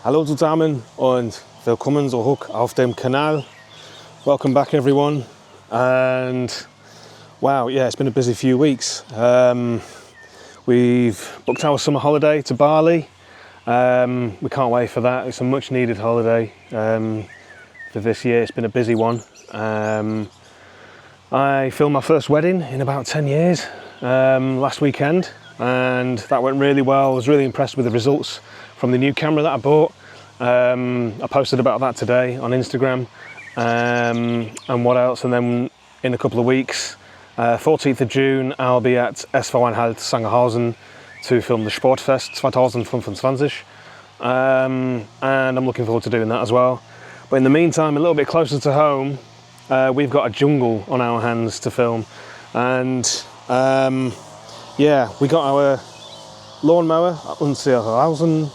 Hallo zusammen und willkommen zurück auf dem Kanal. Welcome back everyone. And wow, yeah, it's been a busy few weeks. We've booked our summer holiday to Bali. We can't wait for that. It's a much needed holiday for this year. It's been a busy one. I filmed my first wedding in about 10 years last weekend, and that went really well. I was really impressed with the results from the new camera that I bought. I posted about that today on Instagram. And what else? And then in a couple of weeks, 14th of June, I'll be at erstmal Sangerhausen to film the Sportfest 2025. And I'm looking forward to doing that as well. But in the meantime, a little bit closer to home, we've got a jungle on our hands to film. And yeah, we got our lawnmower, unseren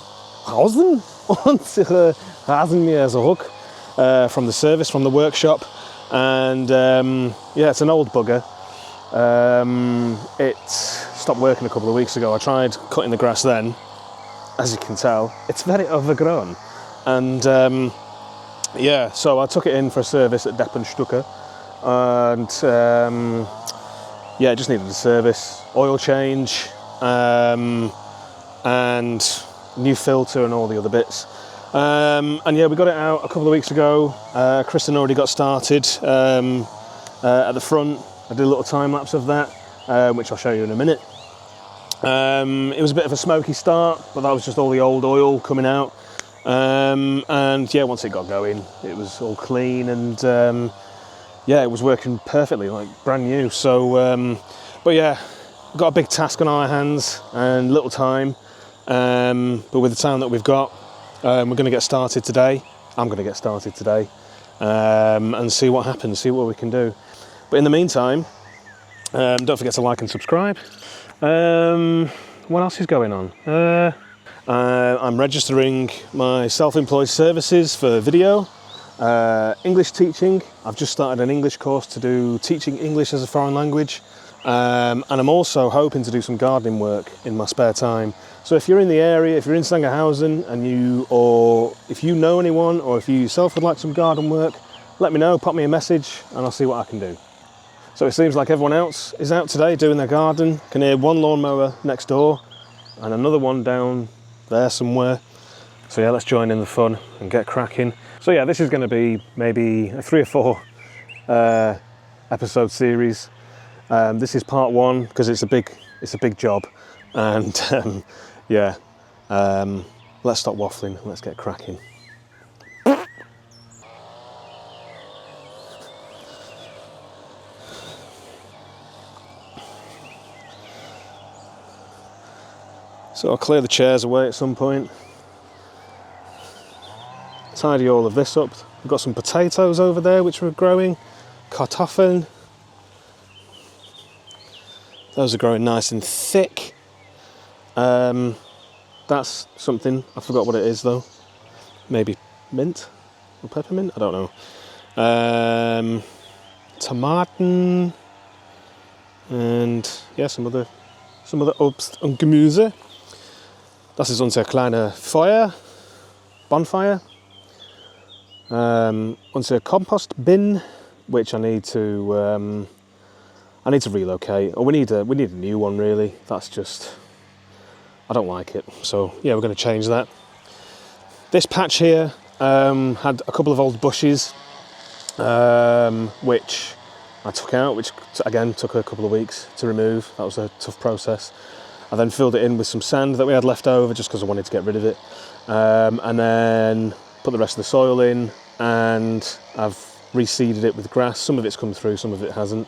Rasenmäher zurück, from the service, from the workshop. And yeah, it's an old bugger. It stopped working a couple of weeks ago. I tried cutting the grass then. As you can tell, it's very overgrown. And yeah, so I took it in for a service at Stücke. And yeah, it just needed a service, oil change, and new filter and all the other bits. And yeah, we got it out a couple of weeks ago. Kristin already got started at the front. I did a little time lapse of that, which I'll show you in a minute. It was a bit of a smoky start, but that was just all the old oil coming out. And yeah, once it got going, it was all clean, and yeah, it was working perfectly, like brand new. So, but yeah, got a big task on our hands and little time. But with the time that we've got, we're going to get started today. I'm going to get started today, and see what happens, see what we can do. But in the meantime, don't forget to like and subscribe. What else is going on? I'm registering my self-employed services for video, English teaching. I've just started an English course to do teaching English as a foreign language. And I'm also hoping to do some gardening work in my spare time. So if you're in the area, if you're in Sangerhausen, or if you know anyone, or if you yourself would like some garden work, let me know, pop me a message, and I'll see what I can do. So it seems like everyone else is out today doing their garden. Can hear one lawnmower next door and another one down there somewhere. So yeah, let's join in the fun and get cracking. So yeah, this is going to be maybe a 3 or 4 episode series. This is part 1 because it's a big job, and yeah, let's stop waffling and let's get cracking. So I'll clear the chairs away at some point, tidy all of this up. We've got some potatoes over there which we're growing, Kartoffeln. Those are growing nice and thick. That's something, I forgot what it is though. Maybe mint or peppermint, I don't know. Tomaten, and yeah, some other Obst und Gemüse. Das ist unser kleiner bonfire. Unser compost bin, which I need to relocate, or we need a new one really. That's just, I don't like it. So yeah, we're going to change that. This patch here had a couple of old bushes, which I took out, which again took a couple of weeks to remove. That was a tough process. I then filled it in with some sand that we had left over just because I wanted to get rid of it, and then put the rest of the soil in, and I've reseeded it with grass. Some of it's come through, some of it hasn't,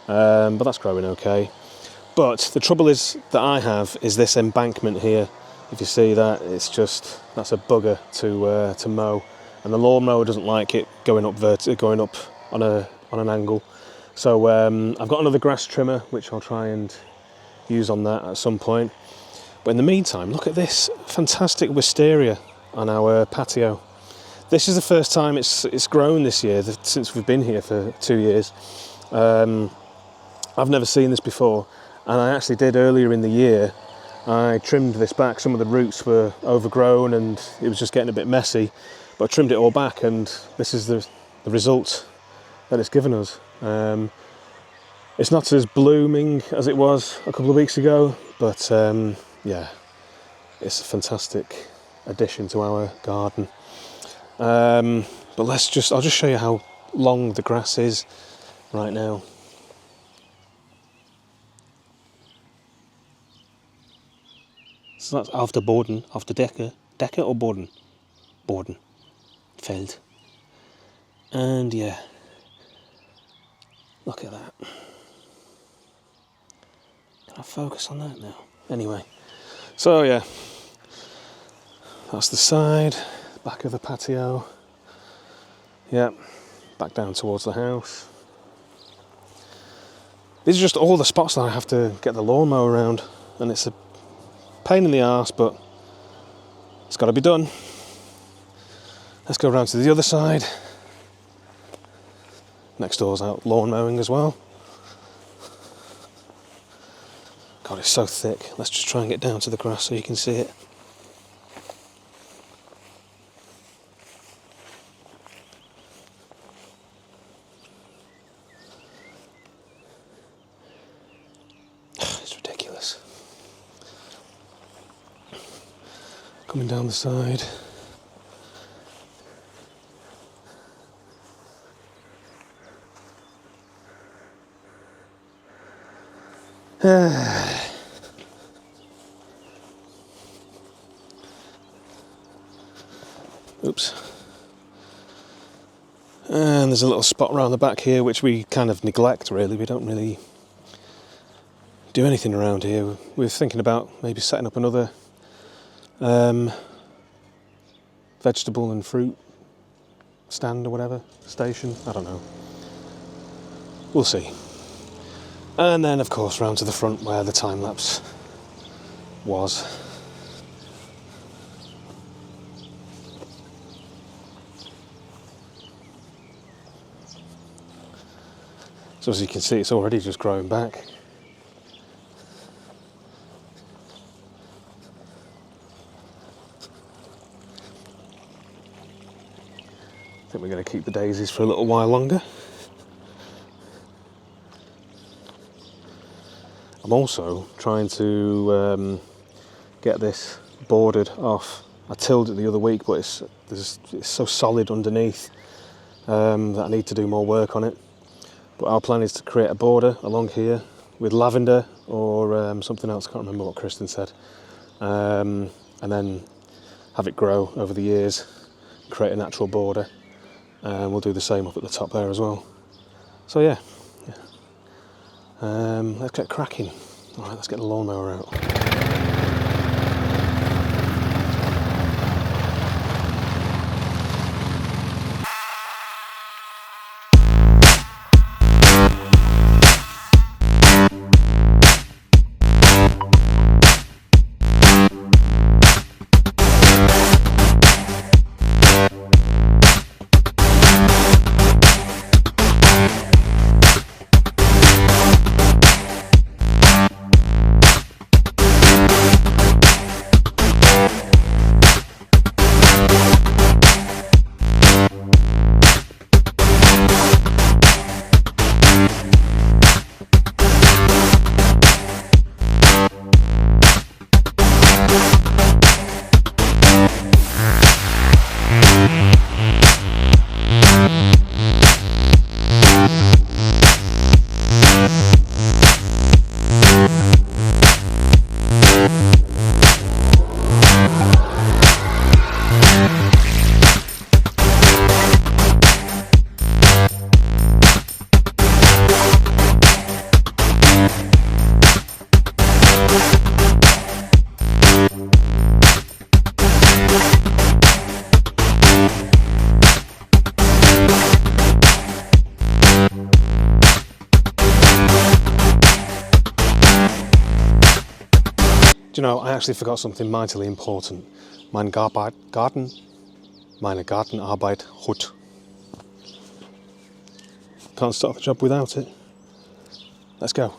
but that's growing okay. But the trouble is that I have is this embankment here. If you see that, that's a bugger to mow, and the lawnmower doesn't like it going up on an angle. So I've got another grass trimmer which I'll try and use on that at some point. But in the meantime, look at this fantastic wisteria on our patio. This is the first time it's grown this year since we've been here for 2 years. I've never seen this before, and I actually did earlier in the year. I trimmed this back. Some of the roots were overgrown and it was just getting a bit messy, but I trimmed it all back, and this is the result that it's given us. It's not as blooming as it was a couple of weeks ago, but yeah, it's a fantastic addition to our garden. But I'll just show you how long the grass is right now. So that's auf der Boden, auf der Decke. Decke or Boden? Boden. Feld. And yeah, look at that. Can I focus on that now? Anyway, so yeah, that's the side, back of the patio. Yeah, back down towards the house. These are just all the spots that I have to get the lawnmower around, and it's a pain in the arse, but it's got to be done. Let's go around to the other side. Next door's out lawn mowing as well. God, it's so thick. Let's just try and get down to the grass so you can see it. It's ridiculous. Coming down the side. Oops. And there's a little spot around the back here which we kind of neglect, really. We don't really do anything around here. We're thinking about maybe setting up another vegetable and fruit stand or whatever, station. I don't know. We'll see. And then, of course, round to the front where the time-lapse was. So as you can see, it's already just growing back. I think we're going to keep the daisies for a little while longer. I'm also trying to get this boarded off. I tilled it the other week, but it's so solid underneath that I need to do more work on it. But our plan is to create a border along here with lavender or something else. I can't remember what Kristin said. And then have it grow over the years, create a natural border. And we'll do the same up at the top there as well. So yeah. Let's get cracking. Alright, let's get the lawnmower out. Do you know, I actually forgot something mightily important. Meine Gartenarbeit Hut. Can't start the job without it. Let's go.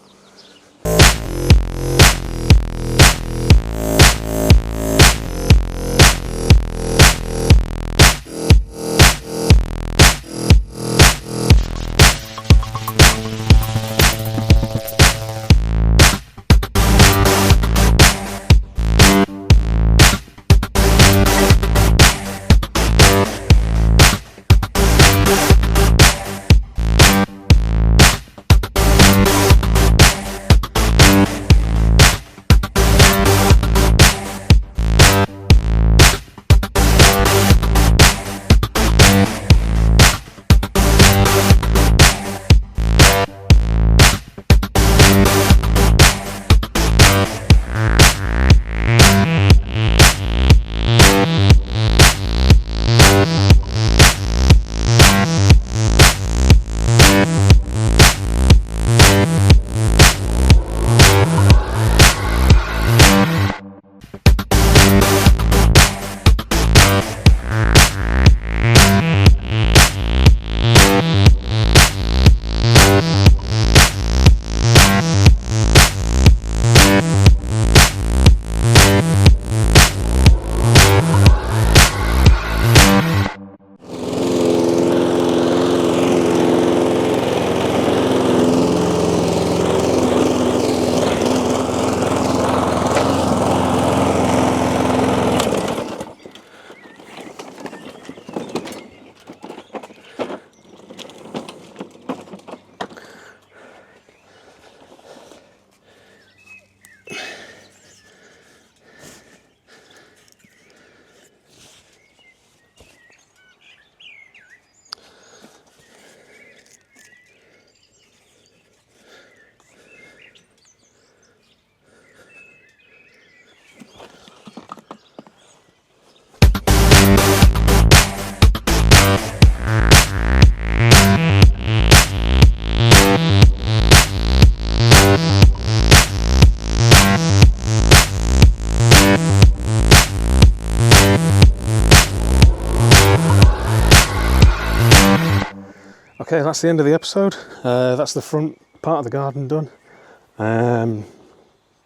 Okay, that's the end of the episode. That's the front part of the garden done.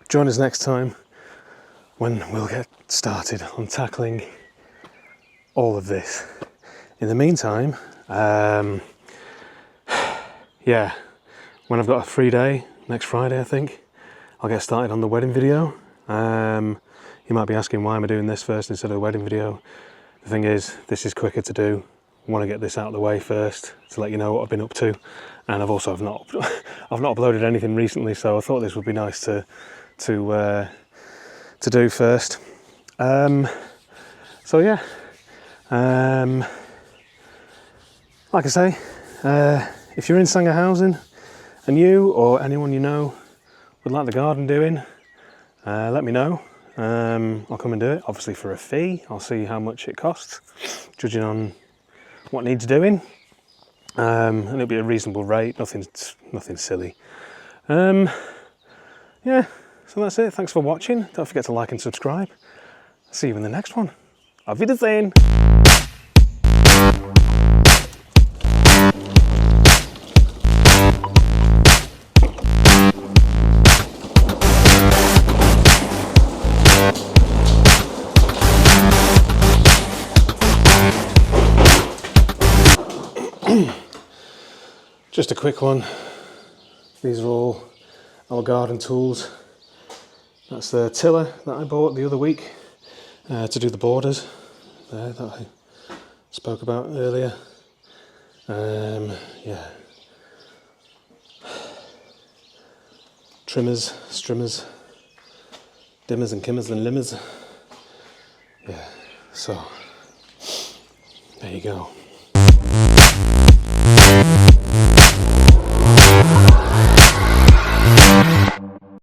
Join us next time when we'll get started on tackling all of this. In the meantime, yeah, when I've got a free day, next Friday I think, I'll get started on the wedding video. You might be asking, why am I doing this first instead of the wedding video? The thing is, this is quicker to do. I want to get this out of the way first to let you know what I've been up to, and I've not uploaded anything recently, so I thought this would be nice to do first. So yeah, like I say, if you're in Sangerhausen and you or anyone you know would like the garden doing, let me know. I'll come and do it, obviously for a fee. I'll see how much it costs, judging on what needs doing, and it'll be a reasonable rate, nothing silly. Yeah, so that's it. Thanks for watching. Don't forget to like and subscribe. See you in the next one. Auf Wiedersehen. Just a quick one. These are all our garden tools. That's the tiller that I bought the other week to do the borders there that I spoke about earlier. Yeah. Trimmers, strimmers, dimmers and kimmers and limmers. Yeah, so there you go.